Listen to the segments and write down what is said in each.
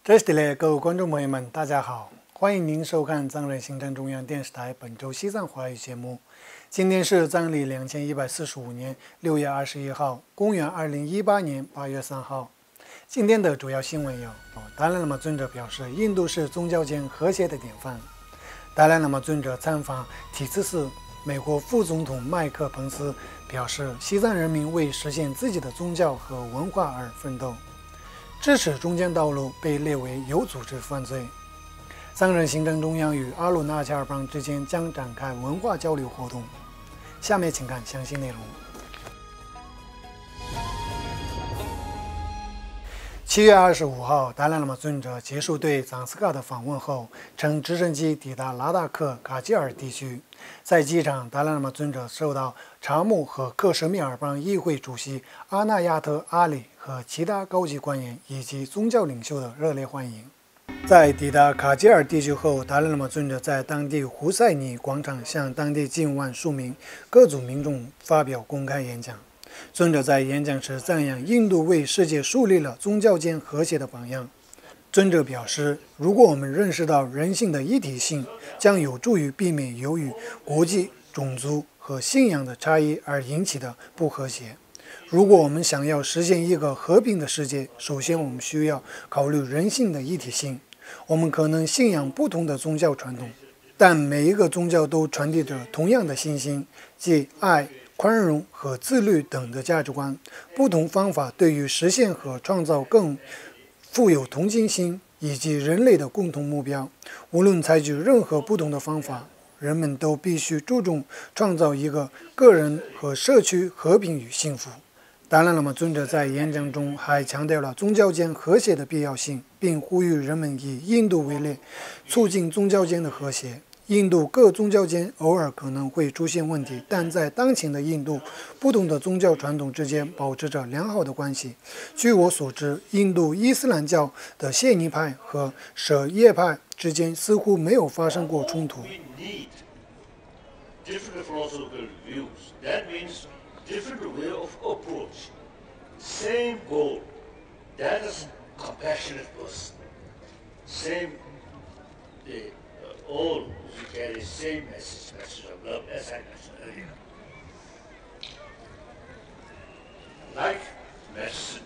这里的各位观众朋友们，大家好，欢迎您收看藏人行政中央电视台本周西藏华语节目。今天是藏历2145年6月21号，公元2018年8月3号。今天的主要新闻有：达赖喇嘛尊者表示，印度是宗教间和谐的典范；达赖喇嘛尊者参访体兹寺；美国副总统麦克彭斯表示，西藏人民为实现自己的宗教和文化而奋斗。支持中间道路被列为有组织犯罪。藏人行政中央与阿鲁纳恰尔邦之间将展开文化交流活动。下面请看详细内容。7月25号，达赖喇嘛尊者结束对藏斯卡的访问后，乘直升机抵达拉达克卡吉尔地区。在机场，达赖喇嘛尊者受到查木和克什米尔邦议会主席阿纳亚特·阿里和其他高级官员以及宗教领袖的热烈欢迎。在抵达卡吉尔地区后，达赖喇嘛尊者在当地胡塞尼广场向当地近万数名各族民众发表公开演讲。尊者在演讲时赞扬印度为世界树立了宗教间和谐的榜样。尊者表示，如果我们认识到人性的一体性，将有助于避免由于国籍、种族和信仰的差异而引起的不和谐。如果我们想要实现一个和平的世界，首先我们需要考虑人性的一体性。我们可能信仰不同的宗教传统，但每一个宗教都传递着同样的信心，即爱、宽容和自律等的价值观。不同方法对于实现和创造更富有同情心以及人类的共同目标。无论采取任何不同的方法，人们都必须注重创造一个个人和社区和平与幸福。达赖喇嘛尊者在演讲中还强调了宗教间和谐的必要性，并呼吁人们以印度为例，促进宗教间的和谐。印度各宗教间偶尔可能会出现问题，但在当前的印度，不同的宗教传统之间保持着良好的关系。据我所知，印度伊斯兰教的谢尼派和什叶派之间似乎没有发生过冲突。Different way of approach, same goal, that is compassionate person, same, they all carry same message of love as I mentioned earlier. Like medicine.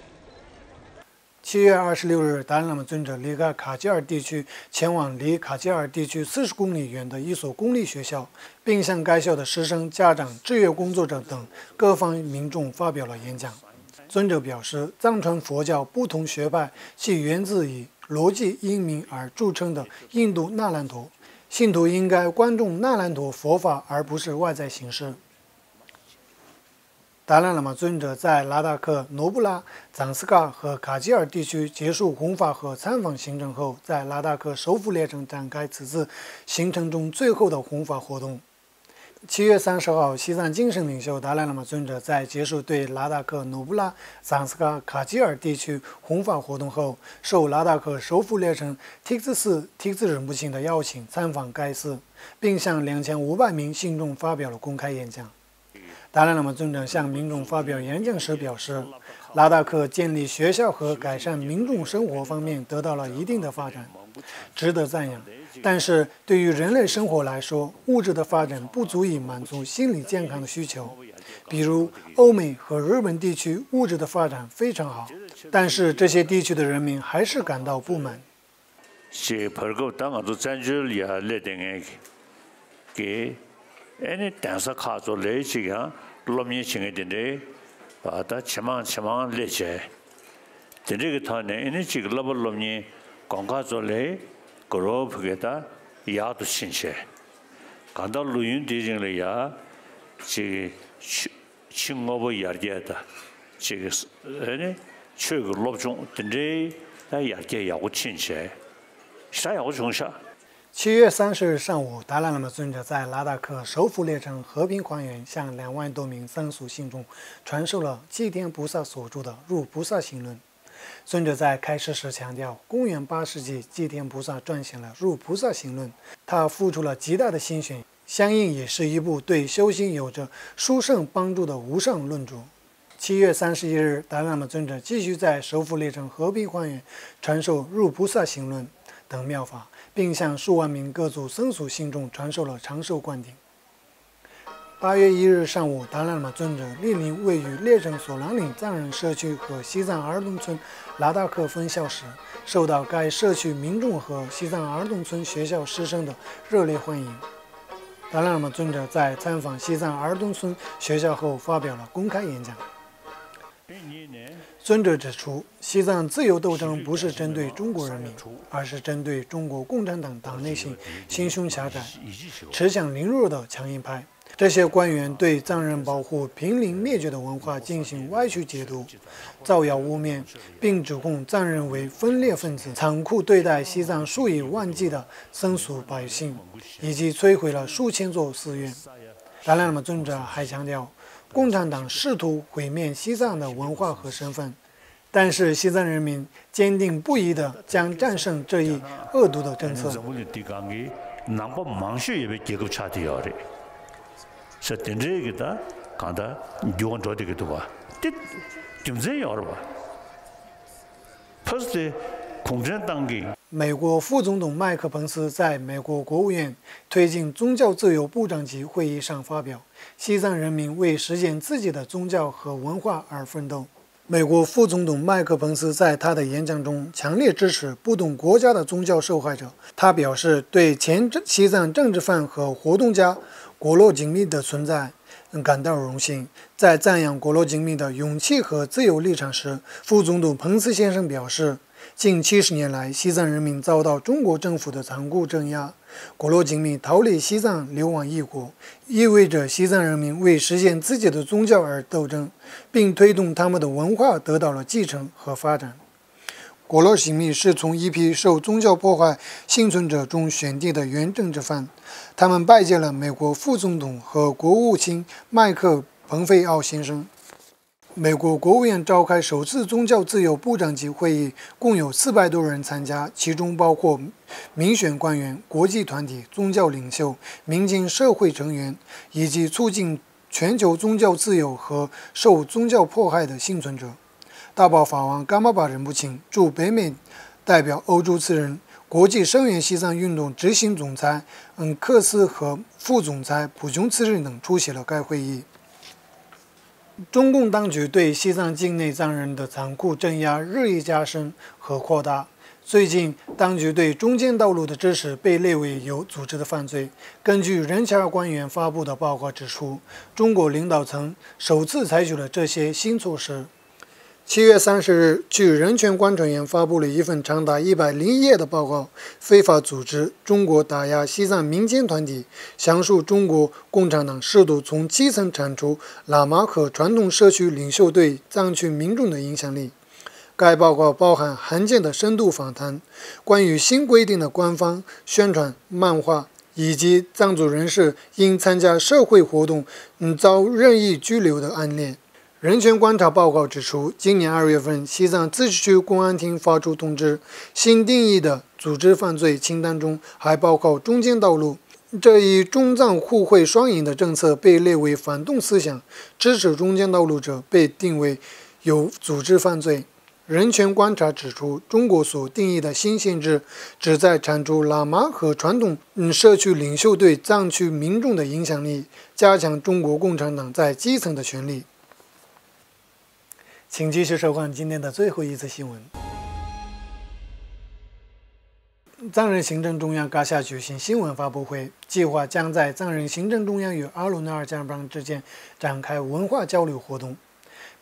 7月26日，达赖喇嘛尊者离开卡吉尔地区，前往离卡吉尔地区40公里远的一所公立学校，并向该校的师生、家长、志愿工作者等各方民众发表了演讲。尊者表示，藏传佛教不同学派系源自以逻辑英明而著称的印度那兰陀，信徒应该关注那兰陀佛法，而不是外在形式。达赖喇嘛尊者在拉达克、诺布拉、藏斯卡和卡吉尔地区结束弘法和参访行程后，在拉达克首府列城展开此次行程中最后的弘法活动。7月30号，西藏精神领袖达赖喇嘛尊者在结束对拉达克、诺布拉、藏斯卡、卡吉尔地区弘法活动后，受拉达克首府列城提兹寺提兹仁波切的邀请，参访该寺，并向2500名信众发表了公开演讲。达赖喇嘛尊者向民众发表演讲时表示，拉达克建立学校和改善民众生活方面得到了一定的发展，值得赞扬。但是对于人类生活来说，物质的发展不足以满足心理健康的需求。比如欧美和日本地区物质的发展非常好，但是这些地区的人民还是感到不满。로미 칭에든데 바다 치망 레체 데리게 타네 이니 지금 로미 건가절레 그로브게다 야도 신체 간다 루인 디징레야 지 칭어버 야르게다 지금 아니 최고 롭종 든데 다 야게 야고 친체 사야고 중샤7月30日上午，达赖喇嘛尊者在拉达克首府列城和平花园向2万多名藏族信众传授了祭天菩萨所著的《入菩萨行论》。尊者在开示时强调，公元8世纪，祭天菩萨撰写了《入菩萨行论》，他付出了极大的心血，相应也是一部对修行有着殊胜帮助的无上论著。7月31日，达赖喇嘛尊者继续在首府列城和平花园传授《入菩萨行论》等妙法，并向数万名各族僧俗信众传授了长寿灌顶。8月1日上午，达赖喇嘛尊者莅临位于列城索朗岭藏人社区和西藏儿童村拉达克分校时，受到该社区民众和西藏儿童村学校师生的热烈欢迎。达赖喇嘛尊者在参访西藏儿童村学校后发表了公开演讲。尊者指出，西藏自由斗争不是针对中国人民，而是针对中国共产党党内心胸狭窄、恃强凌弱的强硬派。这些官员对藏人保护濒临灭绝的文化进行歪曲解读，造谣污蔑，并指控藏人为分裂分子，残酷对待西藏数以万计的僧俗百姓，以及摧毁了数千座寺院。达赖喇嘛尊者还强调，共产党试图毁灭西藏的文化和身份，但是西藏人民坚定不移地将战胜这一恶毒的政策。美国副总统麦克彭斯在美国国务院推进宗教自由部长级会议上发表，西藏人民为实现自己的宗教和文化而奋斗。美国副总统麦克彭斯在他的演讲中强烈支持不同国家的宗教受害者。他表示，对前西藏政治犯和活动家果洛锦密的存在感到荣幸。在赞扬果洛锦密的勇气和自由立场时，副总统彭斯先生表示，近70年来，西藏人民遭到中国政府的残酷镇压。果洛锦密逃离西藏，流亡异国，意味着西藏人民为实现自己的宗教而斗争，并推动他们的文化得到了继承和发展。果洛锦密是从一批受宗教迫害幸存者中选定的原政治犯，他们拜见了美国副总统和国务卿麦克·彭费奥先生。美国国务院召开首次宗教自由部长级会议，共有400多人参加，其中包括民选官员、国际团体、宗教领袖、民间社会成员，以及促进全球宗教自由和受宗教迫害的幸存者。大宝法王噶玛巴仁波切驻北美代表欧洲次人、国际声援西藏运动执行总裁克斯和副总裁普琼次日等出席了该会议。中共当局对西藏境内藏人的残酷镇压日益加深和扩大。最近，当局对中间道路的支持被列为有组织的犯罪。根据人权官员发布的报告指出，中国领导层首次采取了这些新措施。7月30日，据人权观察员发布了一份长达101页的报告，非法组织中国打压西藏民间团体，详述中国共产党试图从基层铲除喇嘛和传统社区领袖对藏区民众的影响力。该报告包含罕见的深度访谈，关于新规定的官方宣传漫画，以及藏族人士因参加社会活动遭任意拘留的案例。人权观察报告指出，今年2月份，西藏自治区公安厅发出通知，新定义的组织犯罪清单中还包括中间道路。这一中藏互惠双赢的政策被列为反动思想，支持中间道路者被定为有组织犯罪。人权观察指出，中国所定义的新限制旨在铲除喇嘛和传统社区领袖对藏区民众的影响力，加强中国共产党在基层的权力。请继续收看今天的最后一则新闻。藏人行政中央噶下举行新闻发布会，计划将在藏人行政中央与阿鲁纳尔加尔邦之间展开文化交流活动，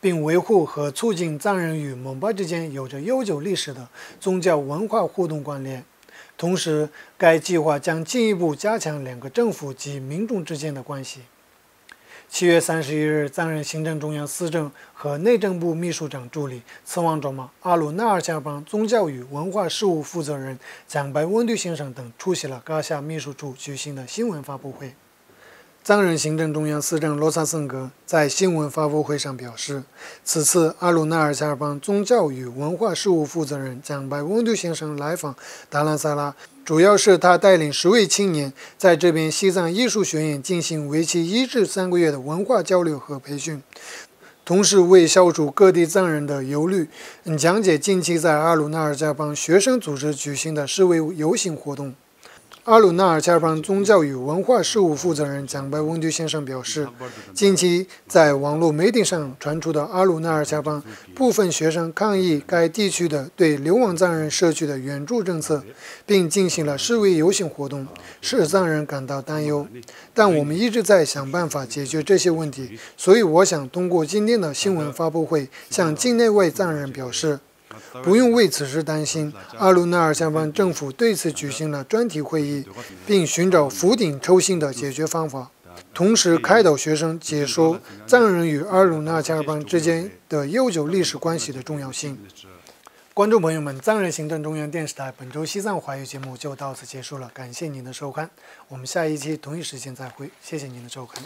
并维护和促进藏人与蒙巴之间有着悠久历史的宗教文化互动关联。同时，该计划将进一步加强两个政府及民众之间的关系。7月31日，藏人行政中央司政和内政部秘书长助理次旺卓玛、阿鲁纳尔加尔邦宗教与文化事务负责人蒋白温度先生等出席了噶夏秘书处举行的新闻发布会。藏人行政中央司政罗萨森格在新闻发布会上表示，此次阿鲁纳尔加尔邦宗教与文化事务负责人蒋白温度先生来访达兰萨拉，主要是他带领10位青年在这边西藏艺术学院进行为期1至3个月的文化交流和培训。同时为消除各地藏人的忧虑，讲解近期在阿鲁纳尔加邦学生组织举行的示威游行活动。阿鲁纳尔加邦宗教与文化事务负责人蒋白文迪先生表示，近期在网络媒体上传出的阿鲁纳尔加邦部分学生抗议该地区的对流亡藏人社区的援助政策，并进行了示威游行活动，使藏人感到担忧。但我们一直在想办法解决这些问题，所以我想通过今天的新闻发布会向境内外藏人表示，不用为此事担心。阿鲁纳尔加邦政府对此举行了专题会议，并寻找釜底抽薪的解决方法，同时开导学生解说藏人与阿鲁纳尔加邦之间的悠久历史关系的重要性。观众朋友们，藏人行政中央电视台本周西藏华语节目就到此结束了，感谢您的收看，我们下一期同一时间再会，谢谢您的收看。